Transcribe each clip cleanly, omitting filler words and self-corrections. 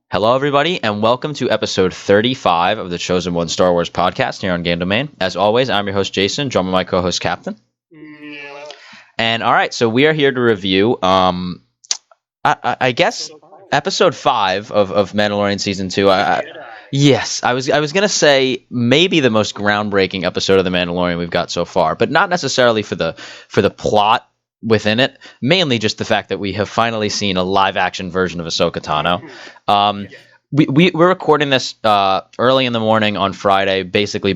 Hello, everybody, and welcome to episode 35 of the Chosen One Star Wars podcast here on Game Domain. As always, I'm your host, Jason, joined by my co-host, Captain. And all right, so we are here to review, I guess, episode 5 of Mandalorian season 2. Yes, I was gonna say maybe the most groundbreaking episode of the Mandalorian we've got so far, but not necessarily for the plot within it, mainly just the fact that we have finally seen a live action version of Ashoka Tano. We're recording this early in the morning on Friday, basically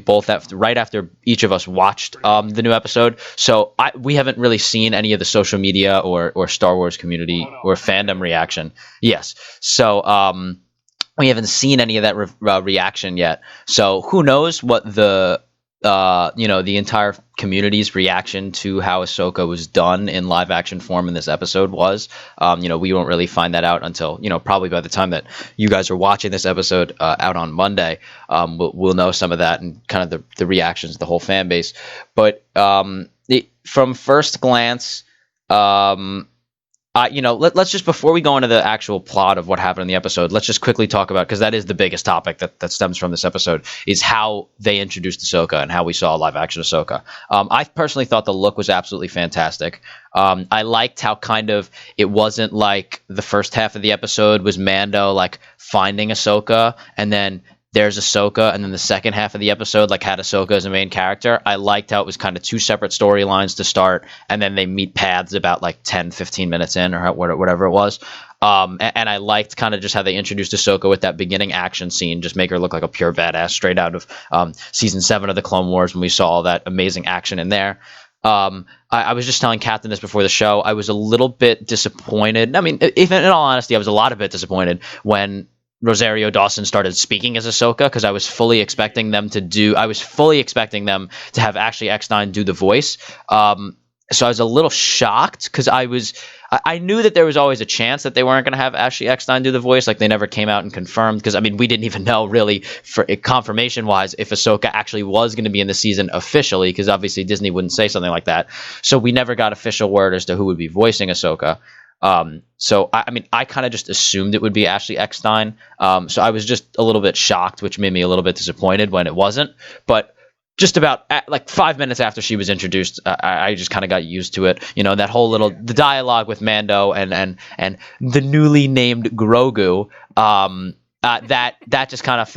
right after each of us watched the new episode. So we haven't really seen any of the social media or Star Wars community or fandom reaction. Yes, so we haven't seen any of that reaction yet. So who knows what the entire community's reaction to how Ahsoka was done in live action form in this episode was. We won't really find that out until, probably by the time that you guys are watching this episode out on Monday. We'll know some of that and kind of the reactions of the whole fan base. But from first glance, let's just, before we go into the actual plot of what happened in the episode, let's just quickly talk about, because that is the biggest topic that stems from this episode, is how they introduced Ahsoka and how we saw live action Ahsoka. I personally thought the look was absolutely fantastic. I liked how kind of it wasn't like the first half of the episode was Mando like finding Ahsoka and then there's Ahsoka, and then the second half of the episode had Ahsoka as a main character. I liked how it was kind of two separate storylines to start, and then they meet paths about 10, 15 minutes in, or whatever it was. And I liked kind of just how they introduced Ahsoka with that beginning action scene, just make her look like a pure badass straight out of season 7 of the Clone Wars when we saw all that amazing action in there. I was just telling Captain this before the show. I was a little bit disappointed. I mean, even in all honesty, I was a lot of bit disappointed when Rosario Dawson started speaking as Ahsoka, because I was fully expecting them to have Ashley Eckstein do the voice. So I was a little shocked, because I knew that there was always a chance that they weren't going to have Ashley Eckstein do the voice. They never came out and confirmed, because we didn't even know really for confirmation wise if Ahsoka actually was going to be in the season officially, because obviously Disney wouldn't say something like that. So we never got official word as to who would be voicing Ahsoka. So I kind of just assumed it would be Ashley Eckstein. So I was just a little bit shocked, which made me a little bit disappointed when it wasn't. But just about 5 minutes after she was introduced, I just kind of got used to it. That whole the dialogue with Mando and the newly named Grogu. That just kind of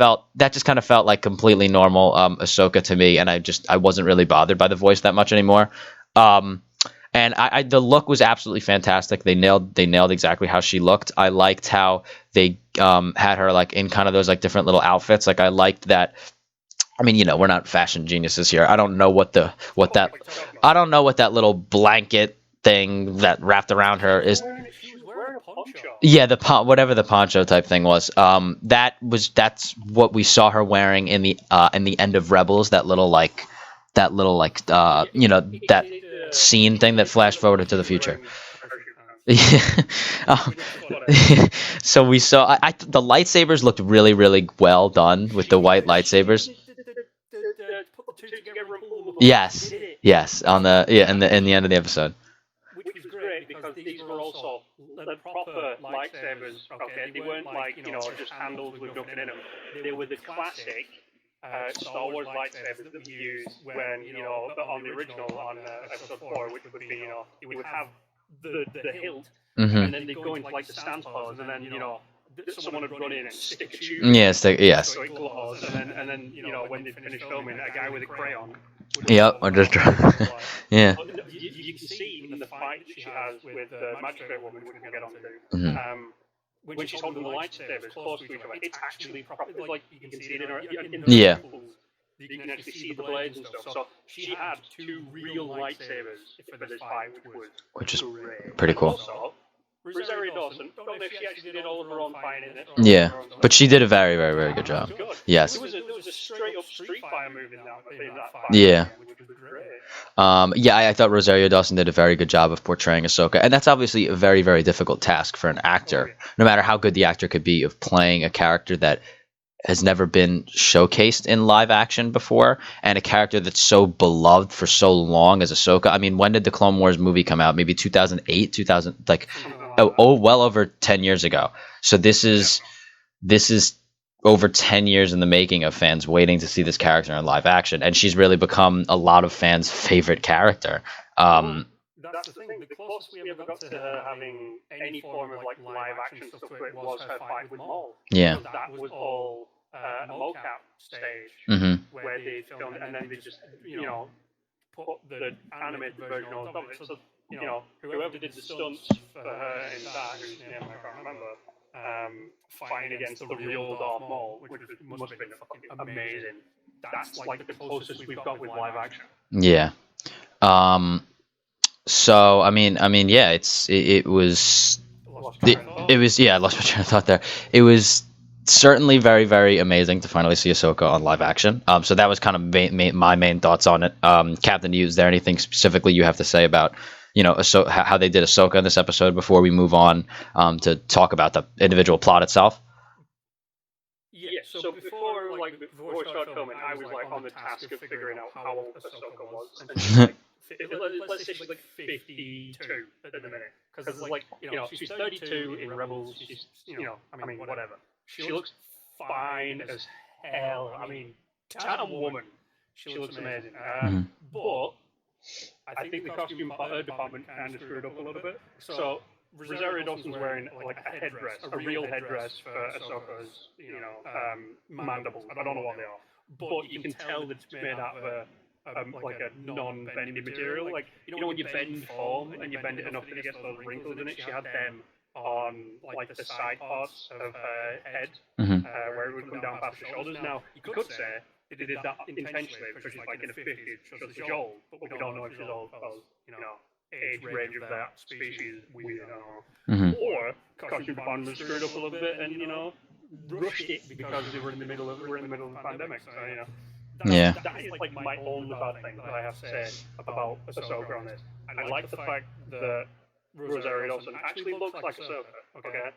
felt like completely normal Ahsoka to me, and I wasn't really bothered by the voice that much anymore. And the look was absolutely fantastic. They nailed exactly how she looked. I liked how they had her in kind of those different little outfits. I liked that. We're not fashion geniuses here. I don't know what that little blanket thing that wrapped around her is. Yeah, whatever the poncho type thing was. That's what we saw her wearing in the end of Rebels. That scene thing that flashed forward into the future. So we saw the lightsabers looked really, really well done with the white lightsabers. Yes, in the end of the episode. Which was great because these were also the proper lightsabers. Okay, they weren't just handles with nothing in them. They were the classic Star Wars lightsabers that we used when, on the original, on episode 4, which would be, you would have the hilt, and then they'd go into the stance pose, and then, someone would run in and stick a tube. Yes. So it glows, and then, when they finish filming, a guy with a crayon. Yep, or just yeah. You can see in the fight she has with the magistrate woman, which we'll get onto. When she's holding the lightsabers close to each other, it's actually proper. You can see it in her pupils. You can actually see the blades and stuff. So she had 2 real lightsabers for this fight, which is pretty cool. Also, Rosario Dawson, don't know if she actually did all of her own fighting in it. Yeah, but she did a very, very, very good job. Yes. There was a straight up Street Fighter move in that fight. Yeah. Which was great. I thought Rosario Dawson did a very good job of portraying Ahsoka, and that's obviously a very, very difficult task for an actor, no matter how good the actor could be, of playing a character that has never been showcased in live action before, and a character that's so beloved for so long as Ahsoka. When did the Clone Wars movie come out? Maybe 2008, well over 10 years ago. So this is this is over 10 years in the making of fans waiting to see this character in live action, and she's really become a lot of fans' favorite character. That's the thing. The closest we ever got to her having any form of like live action stuff to it was her fight with Maul. Yeah, that was all a mocap stage where they filmed it, and then they just put the animated version on top of it. So whoever did the stunts for her in that, whose name I can't remember, fighting against the real Darth Maul, which must have been fucking amazing. That's like the closest we've got with live action. Yeah. So I mean, yeah, it was yeah, I lost my train of thought there. It was certainly very, very amazing to finally see Ahsoka on live action. So that was kind of my main thoughts on it. Captain, is there anything specifically you have to say about how they did Ahsoka in this episode before we move on to talk about the individual plot itself? Yeah. So before we started filming, I was like on the task of figuring out how old Ahsoka was. Let's say she's like 52 at the minute, because like she's 32 in Rebels. She's I mean whatever. She looks fine as hell. I mean, Tano woman, she looks amazing. But I think the costume department kind of screwed up a little bit. So Rosario Dawson's wearing like a headdress, a real headdress for Ahsoka's mandibles. I don't know what they are, but you can tell that it's made out of a non-bendy material. Like when you bend foam and you bend it enough that it gets those wrinkles in it. She had them on like the side parts of her head, where it would come down past the shoulders. Now you could say they did that intentionally because she's like in her 50s, so she's old, but we don't know if she's old because age range of that species we don't know. Or costume department was screwed up a little bit and rushed it because we're in the middle of the pandemic. So that is like my only bad thing that I have to say about Ahsoka on this. I like the fact that Rosario Dawson actually looks like Ahsoka. Okay,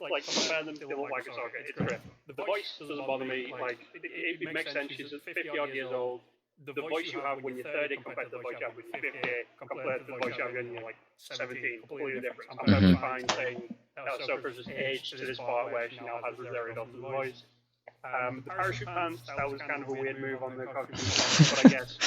like compare them, they look like Ahsoka. It's great. The voice doesn't bother me. Like it makes sense. She's 50-odd years old. The voice you have when you're 30 compared to the voice you have when you're 50 compared to the voice you have when you're like 17, completely different. I'm perfectly fine saying that Ahsoka's just aged to this part where she now has Rosario Dawson's voice. The parachute pants, that was kind of a weird move on the costume, but I guess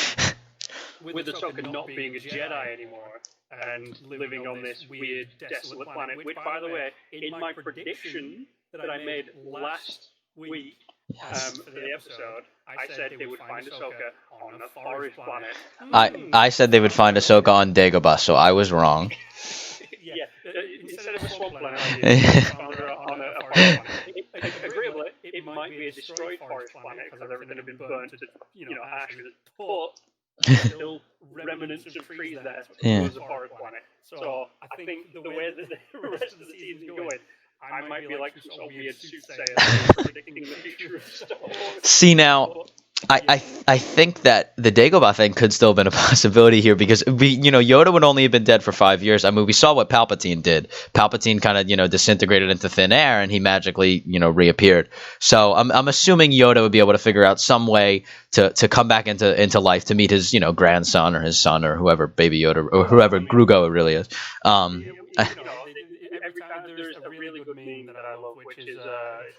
with Ahsoka not being a Jedi anymore and living on this weird, desolate planet, which, by the way, in my prediction that I made last week for the episode, I said they would find Ahsoka on a forest planet. I said they would find Ahsoka on Dagobah, so I was wrong. Instead of a swamp planet, I found her on a forest planet. Agreeably, it might be a destroyed forest planet because everything had been burnt to ashes, but still remnants of trees there. It was a forest planet. So I think the way that the rest of the season's going, I might be like some weird soothsayer predicting the future of Star Wars. See, now I think that the Dagobah thing could still have been a possibility here because Yoda would only have been dead for 5 years. I mean, we saw what Palpatine did. Palpatine kind of disintegrated into thin air, and he magically reappeared. So I'm assuming Yoda would be able to figure out some way to come back into life to meet his grandson or his son or whoever Baby Yoda or whoever Grugo it really is. Every time there's a really good meme that I love, which is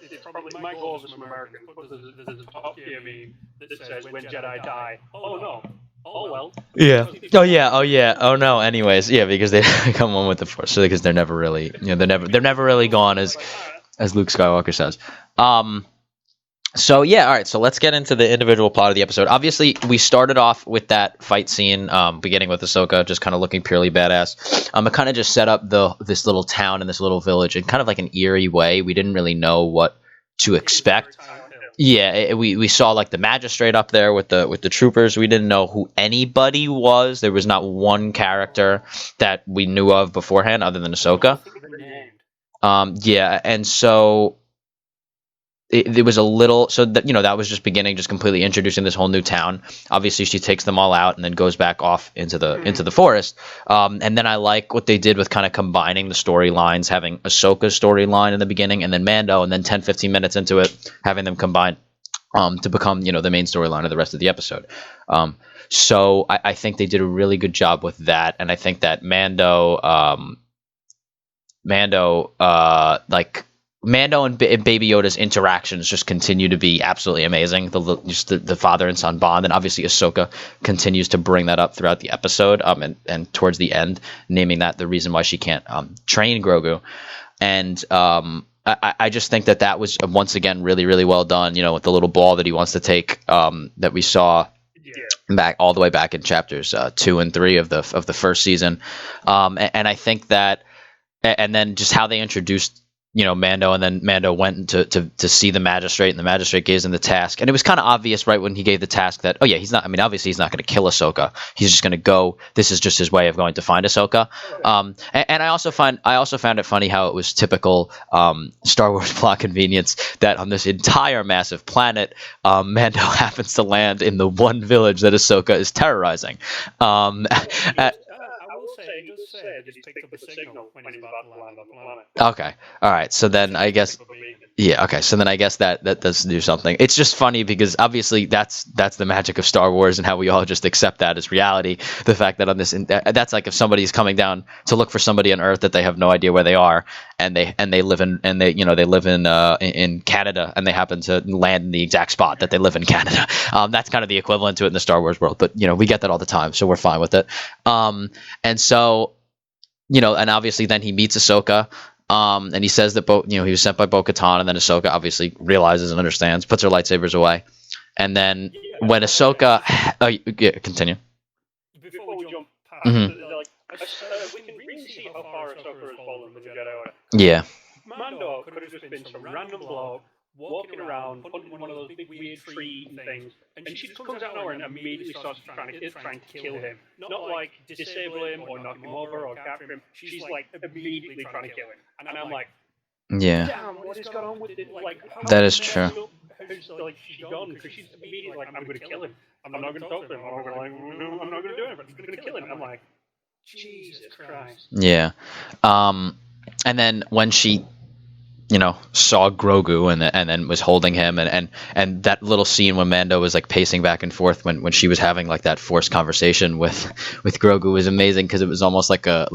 it's probably my goal as an American, but there's a Top Gear meme that says when Jedi die, oh no, oh well. Yeah. Oh yeah. Oh no. Anyways, yeah, because they come one with the Force, so because they're never really, they're never really gone, as Luke Skywalker says. So yeah, all right. So let's get into the individual plot of the episode. Obviously, we started off with that fight scene, beginning with Ahsoka, just kind of looking purely badass. It kind of just set up this little town and this little village in kind of like an eerie way. We didn't really know what to expect. Yeah, we saw like the magistrate up there with the troopers. We didn't know who anybody was. There was not one character that we knew of beforehand other than Ahsoka. Yeah, and so. It was a little, so that that was just beginning, just completely introducing this whole new town. Obviously, she takes them all out and then goes back off into the forest. And then I like what they did with kind of combining the storylines, having Ahsoka's storyline in the beginning, and then Mando, and then 10-15 minutes into it, having them combine to become the main storyline of the rest of the episode. So I think they did a really good job with that, and I think that Mando like Mando and Baby Yoda's interactions just continue to be absolutely amazing. The father and son bond, and obviously Ahsoka continues to bring that up throughout the episode, and towards the end, naming that the reason why she can't train Grogu, and I just think that was once again really, really well done. With the little ball that he wants to take, that we saw back all the way back in chapters 2 and 3 of the first season, and I think that, and then just how they introduced Mando, and then Mando went to see the magistrate, and the magistrate gave him the task, and it was kind of obvious right when he gave the task that obviously he's not going to kill Ahsoka, he's just going to go, this is just his way of going to find Ahsoka. And I also found it funny how it was typical Star Wars plot convenience that on this entire massive planet, Mando happens to land in the one village that Ahsoka is terrorizing. He just said that he's picked up a signal when he's about to land on the planet. Okay. All right. So then I guess, okay. So then I guess that does do something. It's just funny because obviously that's the magic of Star Wars and how we all just accept that as reality. The fact that that's like if somebody's coming down to look for somebody on Earth that they have no idea where they are, and they live in Canada, and they happen to land in the exact spot that they live in Canada. That's kind of the equivalent to it in the Star Wars world, but we get that all the time, so we're fine with it. And so, and obviously then he meets Ahsoka, and he says that he was sent by Bo-Katan, and then Ahsoka obviously realizes and understands, puts her lightsabers away, and then when Ahsoka, continue. Before we jump past, we can really see how far Ahsoka has fallen from the Jedi Order. Yeah. Mando could have just been some random bloke walking around, hunting one of those big weird tree things, and she just comes out of nowhere and immediately starts trying to kill him. Not like disable him or knock him over or capture him. She's like immediately trying to kill him, and I'm like, yeah, damn, what is going on with it? Like, that is true. Like she's gone because she's immediately like, I'm going to kill him. I'm not going to talk to him. I'm not going to do anything. I'm going to kill him. I'm like, Jesus Christ. Yeah, and then when she saw Grogu and then was holding him, and that little scene when Mando was like pacing back and forth when she was having like that forced conversation with Grogu was amazing, because it was almost like a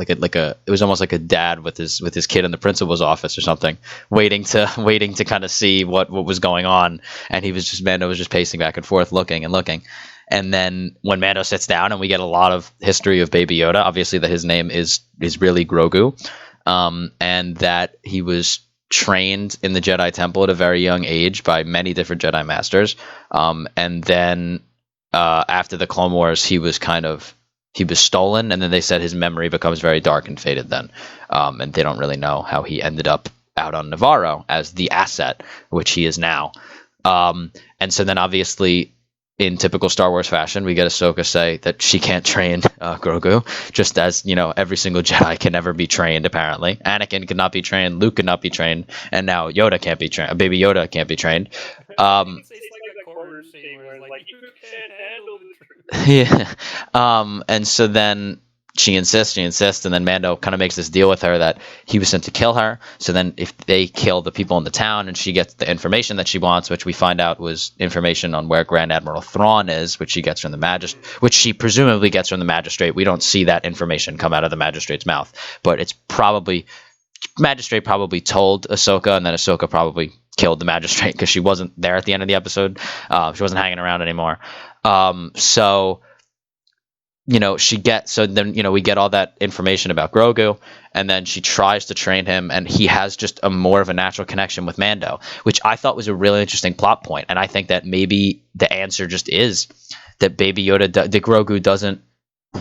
dad with his kid in the principal's office or something, waiting to kind of see what was going on, and Mando was just pacing back and forth, looking. And then when Mando sits down, and we get a lot of history of Baby Yoda, obviously that his name is really Grogu, and that he was trained in the Jedi Temple at a very young age by many different Jedi Masters, and then after the Clone Wars, he was stolen, and then they said his memory becomes very dark and faded then, and they don't really know how he ended up out on Navarro as the asset, which he is now, and so then obviously, in typical Star Wars fashion, we get Ahsoka say that she can't train Grogu, just as every single Jedi can never be trained. Apparently, Anakin could not be trained, Luke could not be trained, and now Yoda can't be trained. Baby Yoda can't be trained. It's like a corner scene where like you can't handle the truth. Yeah, and so then she insists, and then Mando kind of makes this deal with her that he was sent to kill her. So then if they kill the people in the town and she gets the information that she wants, which we find out was information on where Grand Admiral Thrawn is, which she gets from the which she presumably gets from the magistrate. We don't see that information come out of the magistrate's mouth, but it's magistrate probably told Ahsoka, and then Ahsoka probably killed the magistrate because she wasn't there at the end of the episode. She wasn't hanging around anymore. So then we get all that information about Grogu, and then she tries to train him, and he has just a more of a natural connection with Mando, which I thought was a really interesting plot point. And I think that maybe the answer just is that Baby Yoda, that Grogu doesn't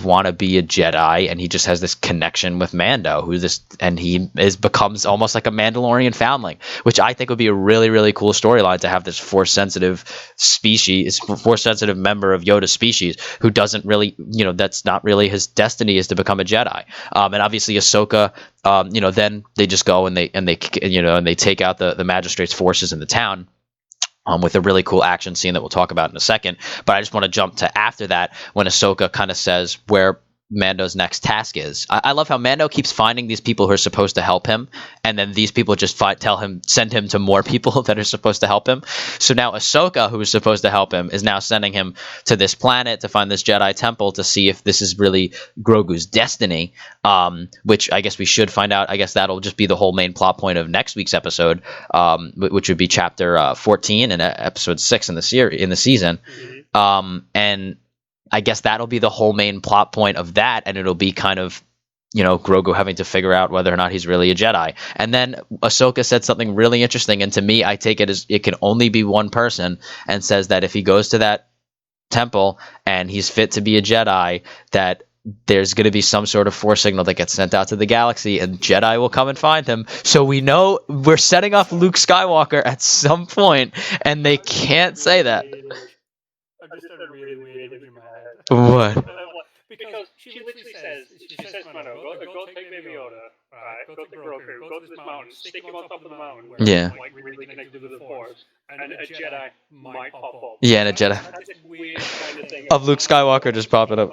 want to be a Jedi, and he just has this connection with Mando, and he becomes almost like a Mandalorian foundling, which I think would be a really, really cool storyline, to have this force-sensitive member of Yoda's species who doesn't really, that's not really his destiny, is to become a Jedi. And obviously Ahsoka, then they just go and they take out the magistrate's forces in the town. With a really cool action scene that we'll talk about in a second. But I just want to jump to after that, when Ahsoka kind of says where Mando's next task is. I love how Mando keeps finding these people who are supposed to help him, and then these people just send him to more people that are supposed to help him. So now Ahsoka, who is supposed to help him, is now sending him to this planet to find this Jedi temple to see if this is really Grogu's destiny, which I guess we should find out. I guess that'll just be the whole main plot point of next week's episode, which would be chapter 14 and episode 6 in the season. And I guess that'll be the whole main plot point of that, and it'll be kind of, Grogu having to figure out whether or not he's really a Jedi. And then Ahsoka said something really interesting, and to me, I take it as it can only be one person, and says that if he goes to that temple and he's fit to be a Jedi, that there's going to be some sort of force signal that gets sent out to the galaxy, and Jedi will come and find him. So we know we're setting off Luke Skywalker at some point, and they can't say that. I just had a really weird image in my head. What? Because she literally says, Mano, go take Baby Yoda, right? Go take Grogu, go to this mountain, stick him on top of the mountain where yeah. he's like really connected with the Force, and a Jedi might pop up. Yeah, and a Jedi. That's a weird kind of thing. Of Luke Skywalker just popping up.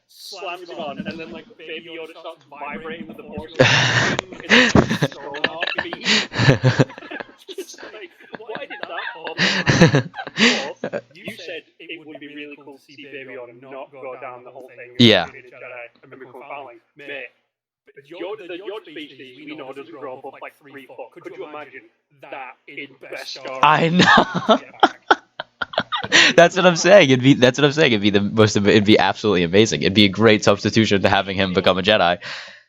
Slams it on, and then like Baby Yoda starts vibrating with the Force. It's so hard to beat. Like, why did that happen? Well, you said it would be really cool to see Baby Yoda not go down the whole thing. Yeah. And become foundling. Mate, the Yoda species we know doesn't grow above like 3 foot. Could you imagine that in Beskar? I know. That's what I'm saying. It'd be it'd be absolutely amazing. It'd be a great substitution to having him become a Jedi.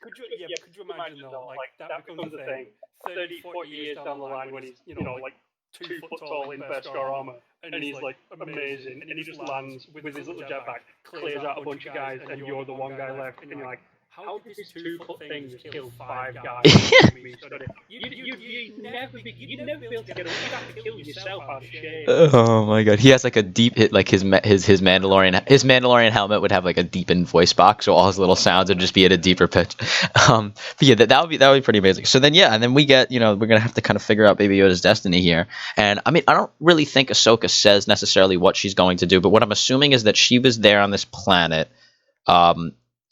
Could you imagine though, like that becomes a thing 30, 40 years down the line when he's, like 2 foot tall in Beskar armor, and he's like amazing, and he just lands with his little jetpack, clears out a bunch of guys, and you're the one guy left, and you're like, how did this 2 foot thing just kill 5 guys? You'd never be able to get away. You'd have to kill yourself out of shame. Oh my god, he has like a deep hit, like his Mandalorian helmet would have like a deepened voice box, so all his little sounds would just be at a deeper pitch. But yeah, that would be pretty amazing. So then we get, we're gonna have to kind of figure out Baby Yoda's destiny here. And I mean, I don't really think Ahsoka says necessarily what she's going to do, but what I'm assuming is that she was there on this planet,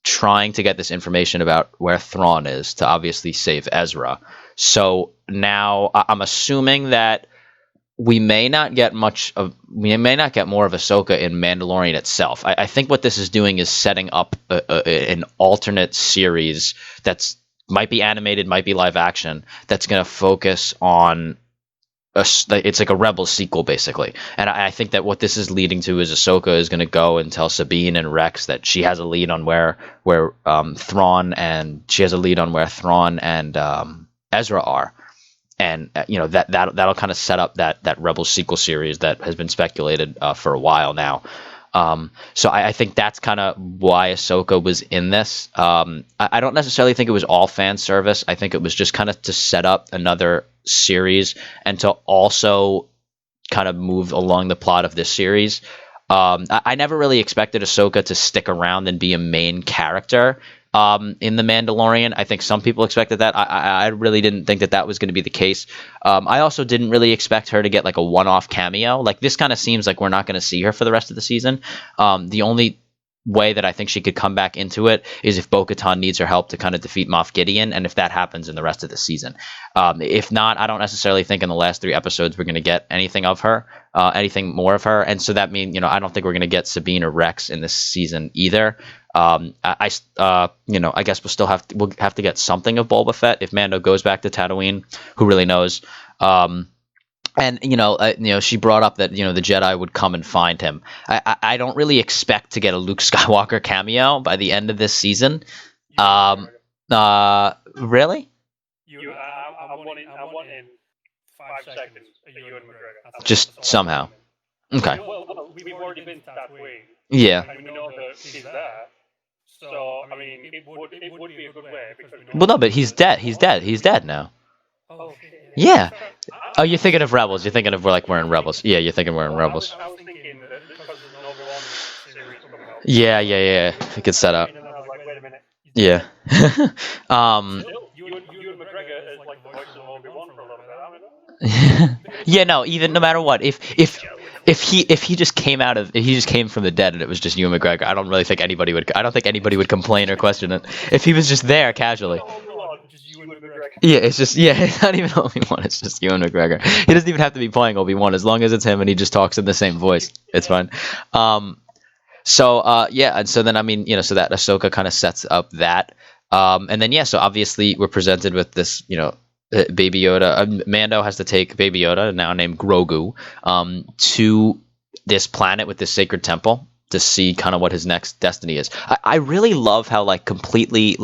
trying to get this information about where Thrawn is to obviously save Ezra. So now I'm assuming that we may not get more of Ahsoka in Mandalorian itself. I think what this is doing is setting up an alternate series that's might be animated, might be live action, that's going to focus on it's like a Rebels sequel, basically. And I think that what this is leading to is Ahsoka is going to go and tell Sabine and Rex that she has a lead on where Thrawn and Ezra are. And that'll kind of set up that Rebels sequel series that has been speculated for a while now. So I think that's kind of why Ahsoka was in this. I don't necessarily think it was all fan service. I think it was just kind of to set up another series and to also kind of move along the plot of this series. I never really expected Ahsoka to stick around and be a main character in The Mandalorian. I think some people expected that. I really didn't think that was going to be the case. I also didn't really expect her to get like a one-off cameo. Like, this kind of seems like we're not going to see her for the rest of the season. The only way that I think she could come back into it is if Bo-Katan needs her help to kind of defeat Moff Gideon, and if that happens in the rest of the season. If not, I don't necessarily think in the last 3 episodes we're going to get anything of her, anything more of her, and so that means I don't think we're going to get Sabine or Rex in this season either. I guess we'll have to get something of Boba Fett if Mando goes back to Tatooine. Who really knows? And she brought up that the Jedi would come and find him. I don't really expect to get a Luke Skywalker cameo by the end of this season. Really? I want in 5 seconds. Ewan McGregor. Just somehow. Okay. Well, we've already been to Tatooine. Yeah. And we know that he's there. So I mean, it would be a good way. Well, no, but he's dead. He's dead now. Oh. Yeah. Oh, you're thinking of Rebels. You're thinking of we're in Rebels. Yeah, you're thinking we're in Rebels. I was thinking that because there's an Obi-Wan series coming out. Yeah. It could set up. And I was like, wait a minute. Yeah. Ewan McGregor is like the voice of Obi-Wan for a little bit, haven't you? Yeah, no, even no matter what, if if he just came from the dead and it was just Ewan McGregor, I don't think anybody would complain or question it. If he was just there casually. Yeah, it's just it's not even Obi-Wan, it's just Ewan McGregor. He doesn't even have to be playing Obi-Wan as long as it's him and he just talks in the same voice. It's fine. And so then so that Ahsoka kind of sets up that. And then so obviously we're presented with this, Baby Yoda. Mando has to take Baby Yoda, now named Grogu, to this planet with this sacred temple to see kind of what his next destiny is. I really love how completely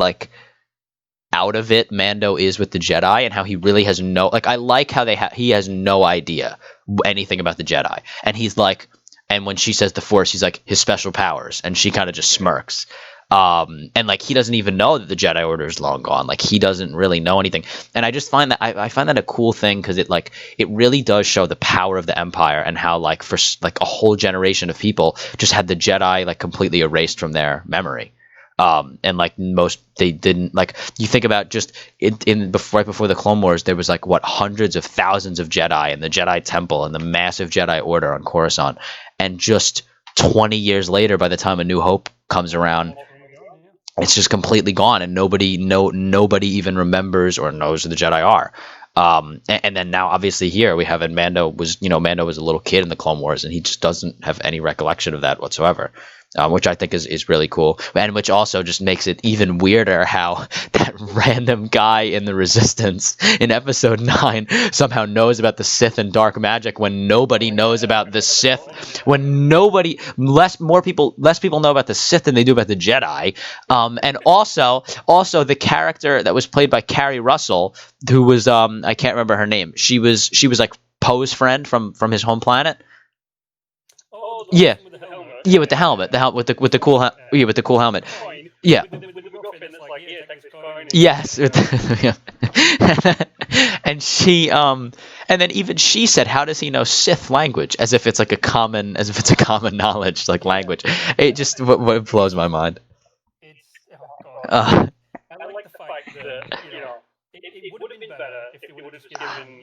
out of it Mando is with the Jedi, and how he really has no I like how he has no idea anything about the Jedi, and he's and when she says the Force, he's like, his special powers, and she kind of just smirks. And he doesn't even know that the Jedi Order is long gone. He doesn't really know anything. And I just find that I find that a cool thing, because it really does show the power of the Empire, and how for a whole generation of people just had the Jedi completely erased from their memory. And most, they didn't, you think about just right before the Clone Wars, there was hundreds of thousands of Jedi in the Jedi Temple and the massive Jedi Order on Coruscant, and just 20 years later, by the time A New Hope comes around, it's just completely gone, and nobody even remembers or knows who the Jedi are. And then now, obviously, here we have, and Mando was a little kid in the Clone Wars, and he just doesn't have any recollection of that whatsoever. Which I think is really cool, and which also just makes it even weirder how that random guy in the Resistance in Episode 9 somehow knows about the Sith and dark magic, when nobody knows about the Sith, when less people know about the Sith than they do about the Jedi. And also the character that was played by Carrie Russell, who was I can't remember her name. She was Poe's friend from his home planet. Yeah. Yeah, with the helmet, with the cool helmet. Yeah. Yes. And she and then even she said, "How does he know Sith language?" As if it's a common knowledge language. It just what blows my mind. I like the fact that it would have been better if they would have just given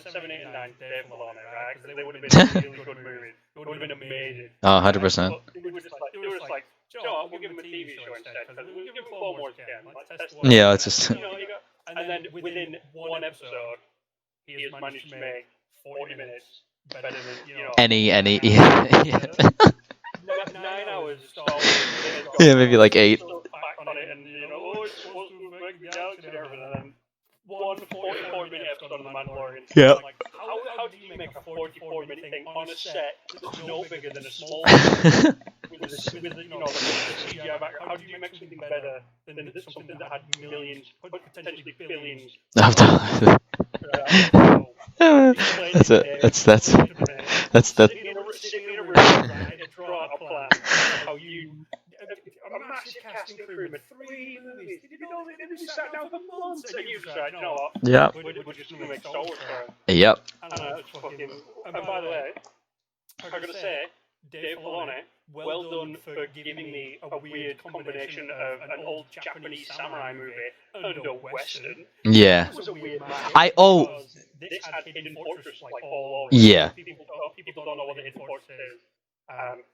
7, 8, and 9 Dave Filoni, right? Because they would have been really good movies. It would have been amazing. 100%. They were just like, Joe, we'll give him a TV show instead. We'll give him 4 more again. Yeah, it's just. And then within one episode, he has managed to make 40 minutes better than any. Yeah. 9 hours. Yeah, maybe 8. One 44-minute episode of The Mandalorian. Yeah. How do you make a 44-minute thing on a set that's no bigger than a small with CGI back? How do you make something better than something that had millions, potentially billions? That's how you. A massive casting crew with 3 movies. Did you know they sat down for months and you said, you know what? Yeah. We're just going to make Star Wars for it. Yep. And by the way, I gotta say, Dave Filoni, well done for giving me a weird combination of an old Japanese samurai movie and a western. Yeah. It was a weird this had Hidden Fortress all over. Yeah. People don't know what the Hidden Fortress is.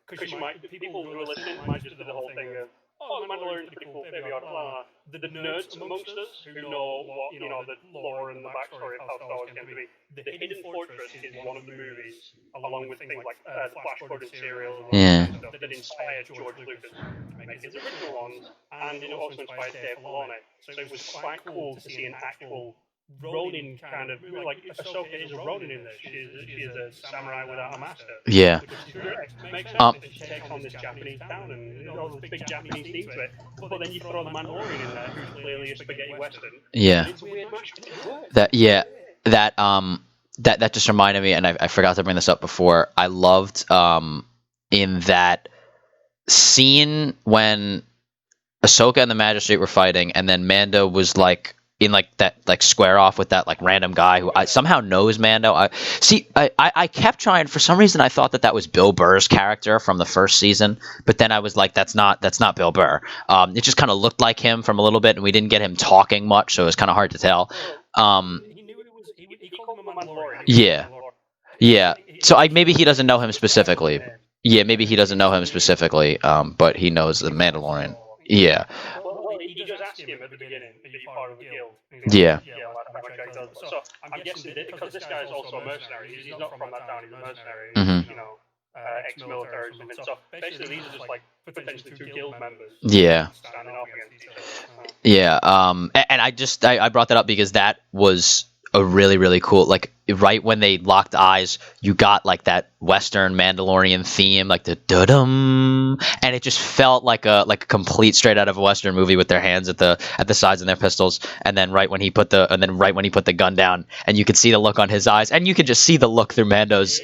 Because people who are listening might just do the whole thing of, oh, the Mandalorian's pretty cool, maybe blah, blah. The nerds amongst us who know what, the lore and the backstory of how Star Wars came to be, the Hidden Fortress is one of the movies, along with things like the Flash-coded serials and stuff that inspired George Lucas to make his original ones, and it also inspired Dave Filoni. So it was quite cool to see an actual Ronin kind of, Ahsoka is a Ronin in this. She is a samurai without a master. Yeah. Makes sense that she takes on this Japanese town and all this big Japanese theme to it. But then you throw the Mandalorian in there, who's clearly a spaghetti western. Yeah. It's a weird match. That just reminded me, and I forgot to bring this up before. I loved in that scene when Ahsoka and the Magistrate were fighting, and then Mando was in that square off with that random guy who somehow knows Mando. I kept trying, for some reason I thought that was Bill Burr's character from the first season, but then I was like, that's not Bill Burr. It just kind of looked like him from a little bit, and we didn't get him talking much, so it was kind of hard to tell. He knew it was. He called him a Mandalorian. Yeah. So maybe he doesn't know him specifically. Yeah, maybe he doesn't know him specifically, but he knows the Mandalorian. Yeah. Well, he does ask him at the beginning, "Are you part of the guild?" Yeah. Yeah, last time I checked. So I'm guessing that because this guy is also a mercenary. He's not from that town. He's a mercenary. Mhm. You know, ex-military or something. So basically, these are just like potentially two guild members. Yeah. Standing off against each other. Yeah. And I brought that up because that was a really, really cool, like, right when they locked eyes, you got like that Western Mandalorian theme, like the da-dum, and it just felt like a complete straight out of a Western movie with their hands at the sides of their pistols, and then right when he put the gun down, and you could see the look on his eyes, and you could just see the look through Mando's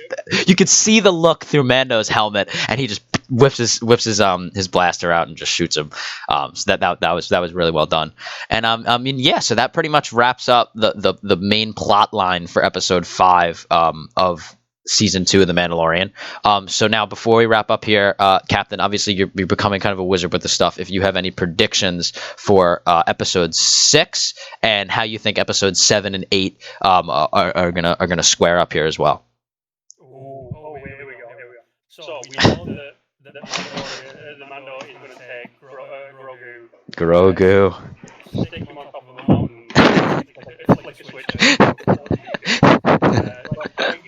helmet, and he just whips his blaster out and just shoots him. So that was really well done. And I mean, yeah, so that pretty much wraps up the main plot line for episode 5 of season 2 of The Mandalorian. So now, before we wrap up here, Captain, obviously you're becoming kind of a wizard with this stuff. If you have any predictions for episode 6 and how you think episodes 7 and 8 are gonna square up here as well. Oh, here we go. So we know that the Mando is going to take Grogu. stick him on top of a mountain, flick a switch.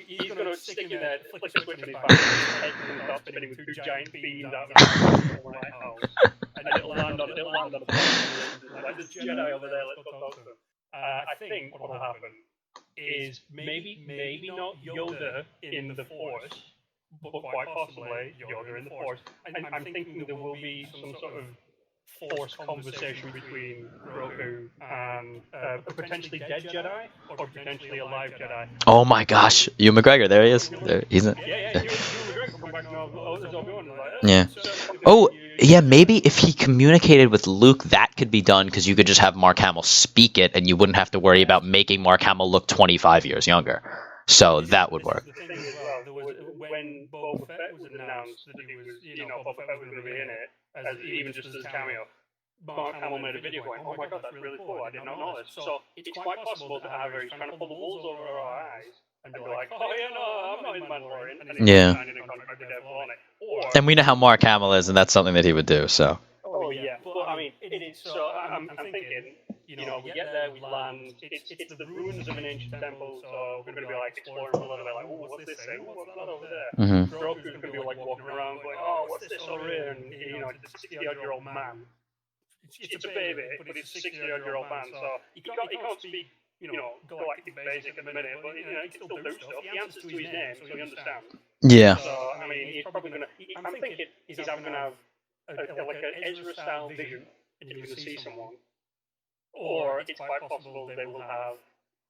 He's going to stick him there, flick a switch, and his head comes up spinning with 2 giant beams out of the White House, and it'll land on a planet. Like, there's Jedi over there, let's go talk to them. I think what will happen is maybe not Yoda in the Force, but quite possibly Yoda in the Force. And I'm thinking there will be some sort of Force conversation between Grogu and a potentially dead Jedi or potentially a live Jedi. Oh my gosh, Ewan McGregor, there he is. There, he's in. Yeah. Ewan McGregor come back and Obi-Wan. Yeah. Oh, yeah, maybe if he communicated with Luke, that could be done, because you could just have Mark Hamill speak it, and you wouldn't have to worry about making Mark Hamill look 25 years younger. So that would work. The thing as well, there was, when Boba Fett was announced that he was, Boba Fett was going to be in it, as even just as a cameo, Mark Hamill made a video going, "Oh my god, that's really cool, I did not know this." So it's quite possible to have her, he's trying to pull the wolves over our eyes, and be like, "Oh yeah, no, I'm not in the Mandalorian," and he's signing a contract with Devil on it. And we know how Mark Hamill is, and that's something that he would do, so. Oh yeah, but I mean, it is, so I'm thinking, we get there, we land, it's the ruins of an ancient temple, so we're going to be like exploring a little bit, like, "Oh, what's this thing? What's that over there?" Mm-hmm. Grogu's going to be like walking around, going, "Oh, what's this over here?" And it's a 60-odd-year-old man. It's a baby, but it's a 60-odd-year-old man, so he can't speak, galactic basic at the minute, but he can still do stuff. He answers to his name, so he understands. Yeah. So I mean, he's probably going to. I'm thinking he's either going to have like an Ezra-style vision, and he's going to see someone, or it's quite possible they will have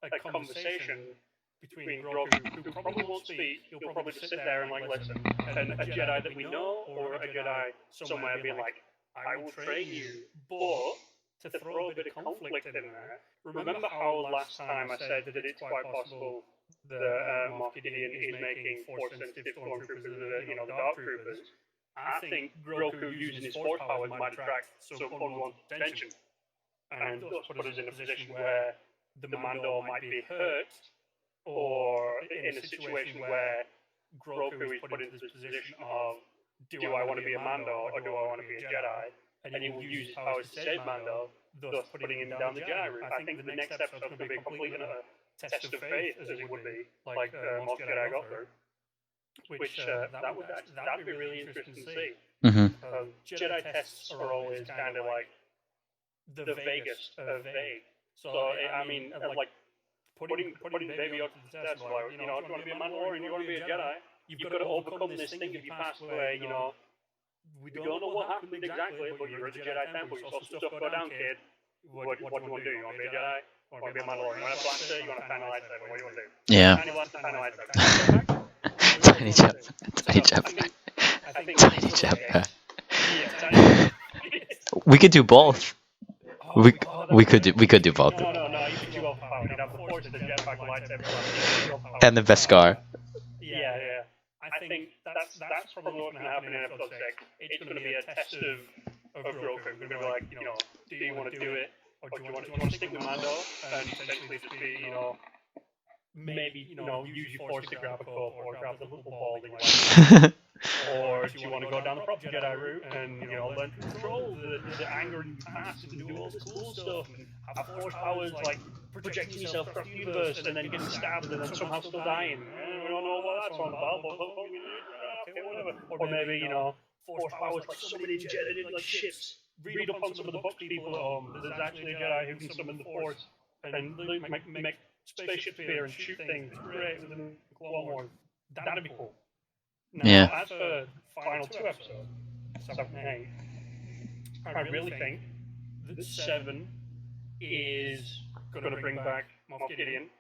a conversation between Grogu, who probably won't speak. He'll probably just sit there and like listen, and a Jedi that we know, or a Jedi somewhere being like, "I will train you," but to throw a bit of conflict in there. Remember how last time I said that it's quite possible that Moff Gideon is making Force-sensitive stormtroopers, the Dark Troopers. I think Grogu using his Force powers might attract some unwanted attention, and thus put us in a position where the Mando might be hurt, or in a situation where Grogu is put into this position of, do I want to be a Mando or do I want to be a Jedi? And he will use his powers to save Mando, thus putting him down the Jedi route. I think the next episode is going to be a complete and utter test of faith, as it would be, like most Jedi got through. Which that'd be really interesting to see. Mm-hmm. Jedi tests are always kind of like the vaguest of vague. So I mean, like putting Baby Yoda to the test, like, do you want to be a Mandalorian? You want to be a Jedi? You've got to overcome this thing of your past where we don't know what happened exactly, but you're at the Jedi Temple. You saw some stuff go down, kid. What do you want to do? You want to be a Jedi? You want to be a Mandalorian? You want a blaster? You want a tiny lightsaber? What do you want to do? Yeah. Tiny blaster, tiny lightsaber. Tiny jetpack. We could do both. We could do both. No, you could do both. You'd have the Force, the jetpack, the lightsaber, And the Beskar. Yeah. I think that's probably what's going to happen in episode 6. It's going to be a test of Grogu. We're going to be like, do you want to do it, or do you want to stick with Mando and potentially just be, maybe use your force to grab a cup or grab the little ball that you like. Or do you want to go down the proper Jedi route and learn to control the anger in your past and do all this cool stuff and have force powers like projecting yourself across the universe and then getting stabbed and then somehow still dying? We don't know what that's all about, but okay, whatever. Or maybe force powers like summoning Jedi like ships. Read up on some of the books, people at home. There's actually a Jedi who can summon the Force and make spaceships appear and shoot things. It's great within the Clone Wars. That'd be cool. Now, as for final 2 episodes, 7 and 8, I really think that 7 is going to bring back Moff Gideon,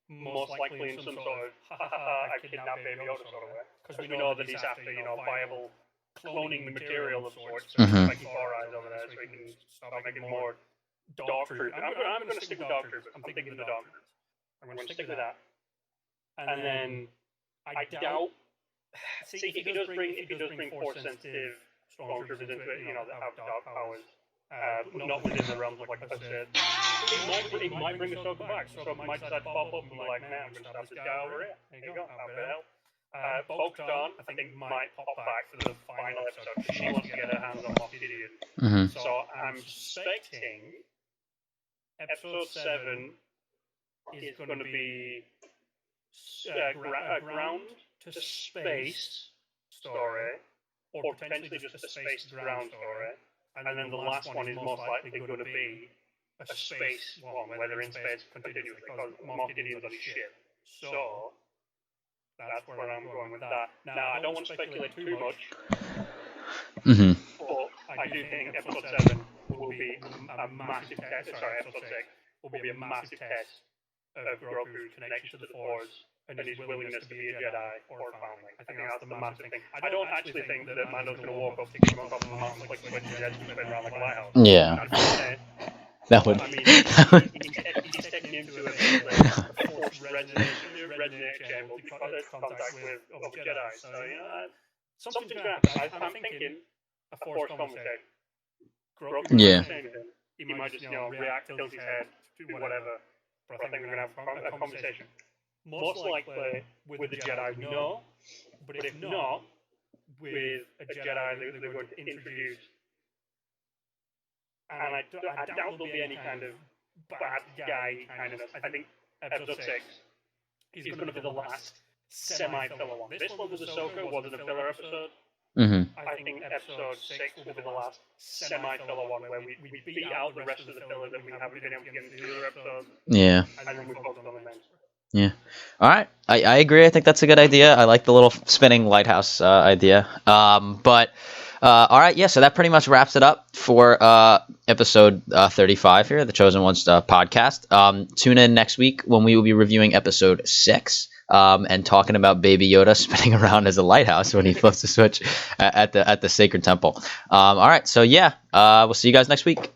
most likely in some sort of I kidnapped Baby Yoda sort of way, because we know that he's after viable cloning material of sorts, so like 4 eyes over there, so he can start making more Dark Troop. I'm going to stick with Dark Troop. I'm thinking the Dark Troop. I'm going to stick with that. And then I doubt. See, if he does bring Force-sensitive stormtroopers into it, that have dark powers, but not within the realms, like I said, it might bring Ahsoka back. So it might decide to pop up and be like, man, I'm going to stop this guy over here. There you go, I'll help. Bo-Katan, I think, might pop back for the final episode because she wants to get her hands on Moff Gideon. So I'm suspecting episode 7 is going to be ground to space story, or potentially just a space to ground story, and then the last one is most likely going to be a space one, where they're in space continuously, because Moff Gideon's on his ship. So that's where I'm going with that. Now, I don't want to speculate too much, but I do think episode 7 will be a massive test. Sorry, episode 6 will be a massive test of Grogu's connection to the Force and his willingness to be a Jedi or a foundling. I think that's the massive thing. I don't actually think that Mando's going to walk up, pick him up off the mountain, flick switch, and spin around like a lighthouse. Yeah. That would. I mean, he's taking him to a Force resonator chamber because it's contact with other Jedi. So, something's going to happen. I'm thinking a Force conversation. Grogu won't say anything. He might just, react, tilt his head, do whatever. But I think we're going to have a conversation. Most likely with the Jedi we know, but if not, with a Jedi that they're going to introduce. And I doubt there'll be any kind of bad guy kind of. I think episode 6 is going to be the last semi-filler one. This one with Ahsoka wasn't a filler episode. I think episode 6 will be the last semi-filler one where we beat out the rest of the filler that we haven't been able to get into the other episodes. Yeah. And then we focus on the main story. Yeah. All right. I agree. I think that's a good idea. I like the little spinning lighthouse idea. But all right. Yeah. So that pretty much wraps it up for episode 35 here, the Chosen Ones podcast. Tune in next week when we will be reviewing episode 6 and talking about Baby Yoda spinning around as a lighthouse when he flips the switch at the Sacred Temple. All right. So yeah, we'll see you guys next week.